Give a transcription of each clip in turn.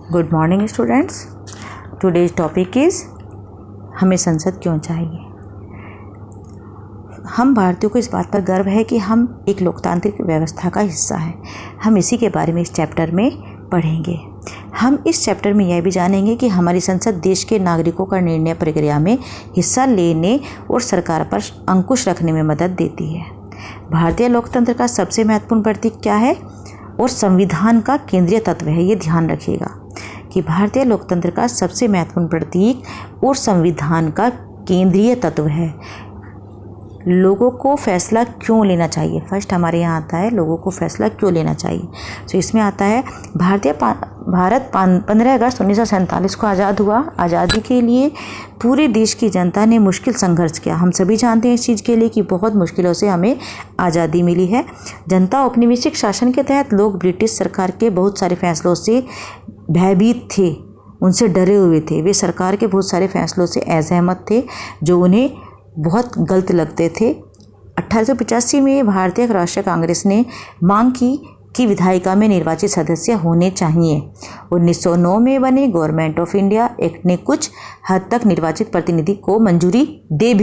Good morning students. Today's topic is हमें संसद क्यों चाहिए। हम भारतीयों को इस बात पर गर्व है कि हम एक लोकतांत्रिक व्यवस्था का हिस्सा हैं। हम इसी के बारे में इस चैप्टर में पढ़ेंगे। हम इस चैप्टर में यह भी जानेंगे कि हमारी संसद देश के नागरिकों का निर्णय प्रक्रिया में हिस्सा लेने और सरकार पर अंकुश रखने में मदद देती है। भारतीय लोकतंत्र का सबसे महत्वपूर्ण प्रतीक क्या है और संविधान का केंद्रीय तत्व है, ये ध्यान रखिएगा कि भारतीय लोकतंत्र का सबसे महत्वपूर्ण प्रतीक और संविधान का केंद्रीय तत्व है। लोगों को फैसला क्यों लेना चाहिए, फर्स्ट हमारे यहाँ आता है लोगों को फैसला क्यों लेना चाहिए। तो इसमें आता है भारत 15 अगस्त 1947 को आज़ाद हुआ। आज़ादी के लिए पूरे देश की जनता ने मुश्किल संघर्ष किया। हम सभी जानते हैं इस चीज़ के लिए कि बहुत मुश्किलों से हमें आज़ादी मिली है। जनता औपनिवेशिक शासन के तहत लोग ब्रिटिश सरकार के बहुत सारे फैसलों से भयभीत थे, उनसे डरे हुए थे। वे सरकार के बहुत सारे फैसलों से असहमत थे जो उन्हें बहुत गलत लगते थे। 1885 में भारतीय राष्ट्रीय कांग्रेस ने मांग की कि विधायिका में निर्वाचित सदस्य होने चाहिए। 1909 में बने गवर्नमेंट ऑफ इंडिया एक्ट ने कुछ हद तक निर्वाचित प्रतिनिधि को मंजूरी दे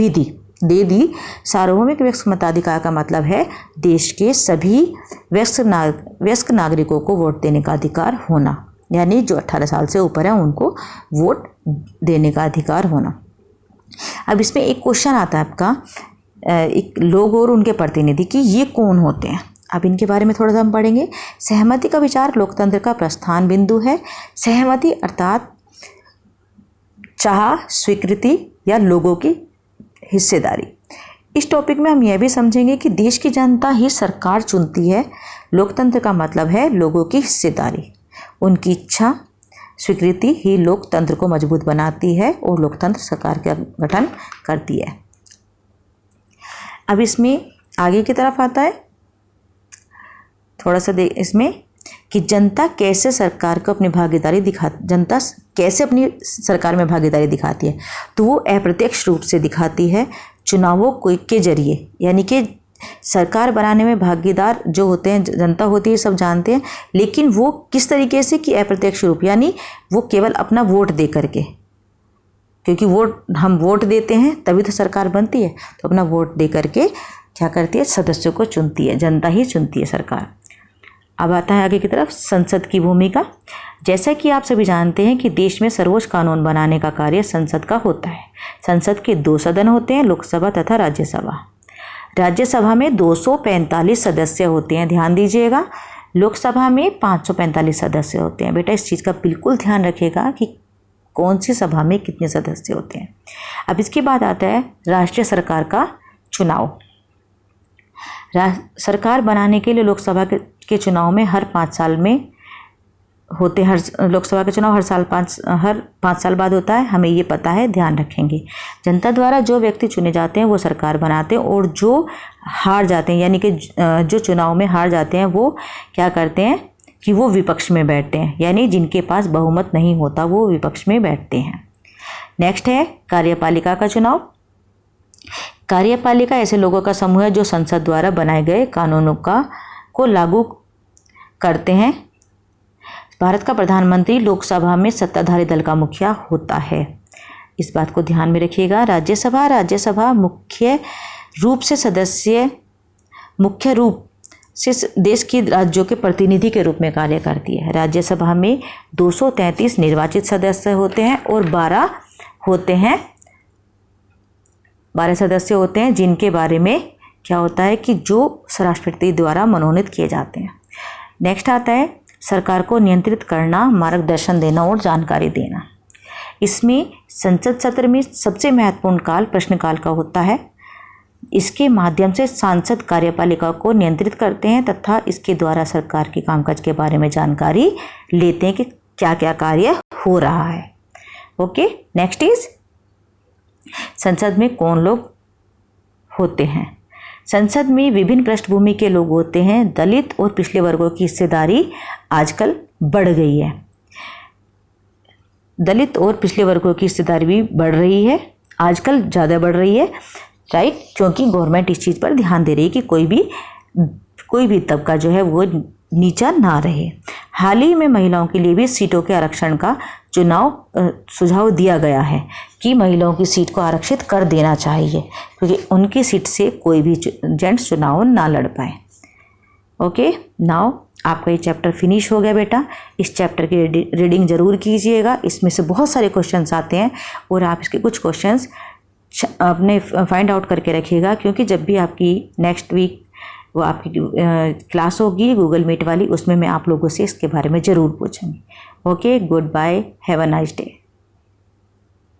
दी। सार्वभौमिक व्यस्क मताधिकार का मतलब है देश के सभी व्यस्क नागरिकों को वोट देने का अधिकार होना, यानी जो 18 साल से ऊपर है उनको वोट देने का अधिकार होना। अब इसमें एक क्वेश्चन आता है आपका, एक लोग और उनके प्रतिनिधि कि ये कौन होते हैं। अब इनके बारे में थोड़ा सा हम पढ़ेंगे। सहमति का विचार लोकतंत्र का प्रस्थान बिंदु है। सहमति अर्थात चाह, स्वीकृति या लोगों की हिस्सेदारी। इस टॉपिक में हम यह भी समझेंगे कि देश की जनता ही सरकार चुनती है। लोकतंत्र का मतलब है लोगों की हिस्सेदारी, उनकी इच्छा, स्वीकृति ही लोकतंत्र को मजबूत बनाती है और लोकतंत्र सरकार का गठन करती है। अब इसमें आगे की तरफ आता है थोड़ा सा इसमें कि जनता कैसे सरकार को अपनी भागीदारी जनता कैसे अपनी सरकार में भागीदारी दिखाती है। तो वो अप्रत्यक्ष रूप से दिखाती है चुनावों के जरिए, यानी कि सरकार बनाने में भागीदार जो होते हैं जनता होती है, सब जानते हैं, लेकिन वो किस तरीके से कि अप्रत्यक्ष रूप, यानी वो केवल अपना वोट दे करके, क्योंकि हम वोट देते हैं तभी तो सरकार बनती है। तो अपना वोट दे करके क्या करती है, सदस्यों को चुनती है, जनता ही चुनती है सरकार। अब आता है आगे की तरफ संसद की भूमिका। जैसा कि आप सभी जानते हैं कि देश में सर्वोच्च कानून बनाने का कार्य संसद का होता है। संसद के 2 सदन होते हैं, लोकसभा तथा राज्यसभा। राज्यसभा में 245 सदस्य होते हैं, ध्यान दीजिएगा। लोकसभा में 545 सदस्य होते हैं। बेटा इस चीज़ का बिल्कुल ध्यान रखिएगा कि कौन सी सभा में कितने सदस्य होते हैं। अब इसके बाद आता है राष्ट्रीय सरकार का चुनाव। सरकार बनाने के लिए लोकसभा के चुनाव में हर 5 साल में होते हैं। लोकसभा का चुनाव हर 5 साल बाद होता है, हमें ये पता है, ध्यान रखेंगे। जनता द्वारा जो व्यक्ति चुने जाते हैं वो सरकार बनाते हैं, और जो हार जाते हैं, यानी कि जो चुनाव में हार जाते हैं वो क्या करते हैं कि वो विपक्ष में बैठते हैं, यानी जिनके पास बहुमत नहीं होता वो विपक्ष में बैठते हैं। नेक्स्ट है कार्यपालिका का चुनाव। कार्यपालिका ऐसे लोगों का समूह है जो संसद द्वारा बनाए गए कानूनों को लागू करते हैं। भारत का प्रधानमंत्री लोकसभा में सत्ताधारी दल का मुखिया होता है, इस बात को ध्यान में रखिएगा। राज्यसभा मुख्य रूप से देश के राज्यों के प्रतिनिधि के रूप में कार्य करती है। राज्यसभा में 233 निर्वाचित सदस्य होते हैं और 12 सदस्य होते हैं जिनके बारे में क्या होता है कि जो राष्ट्रपति द्वारा मनोनीत किए जाते हैं। नेक्स्ट आता है सरकार को नियंत्रित करना, मार्गदर्शन देना और जानकारी देना। इसमें संसद सत्र में सबसे महत्वपूर्ण काल प्रश्नकाल का होता है। इसके माध्यम से सांसद कार्यपालिका को नियंत्रित करते हैं तथा इसके द्वारा सरकार के कामकाज के बारे में जानकारी लेते हैं कि क्या क्या कार्य हो रहा है। ओके, नेक्स्ट इज संसद में कौन लोग होते हैं। संसद में विभिन्न पृष्ठभूमि के लोग होते हैं। दलित और पिछड़े वर्गों की हिस्सेदारी आजकल बढ़ गई है। दलित और पिछड़े वर्गों की हिस्सेदारी भी बढ़ रही है, आजकल ज़्यादा बढ़ रही है, राइट, क्योंकि गवर्नमेंट इस चीज़ पर ध्यान दे रही है कि कोई भी तबका जो है वो नीचा ना रहे। हाल ही में महिलाओं के लिए भी सीटों के आरक्षण का सुझाव दिया गया है कि महिलाओं की सीट को आरक्षित कर देना चाहिए, क्योंकि उनकी सीट से कोई भी जेंट्स चुनाव ना लड़ पाए। ओके, नाउ आपका ये चैप्टर फिनिश हो गया बेटा। इस चैप्टर की रीडिंग ज़रूर कीजिएगा, इसमें से बहुत सारे क्वेश्चंस आते हैं और आप इसके कुछ क्वेश्चंस अपने फाइंड आउट करके रखिएगा, क्योंकि जब भी आपकी नेक्स्ट वीक वो आपकी क्लास होगी गूगल मीट वाली, उसमें मैं आप लोगों से इसके बारे में ज़रूर पूछूंगी। Okay, goodbye, have a nice day.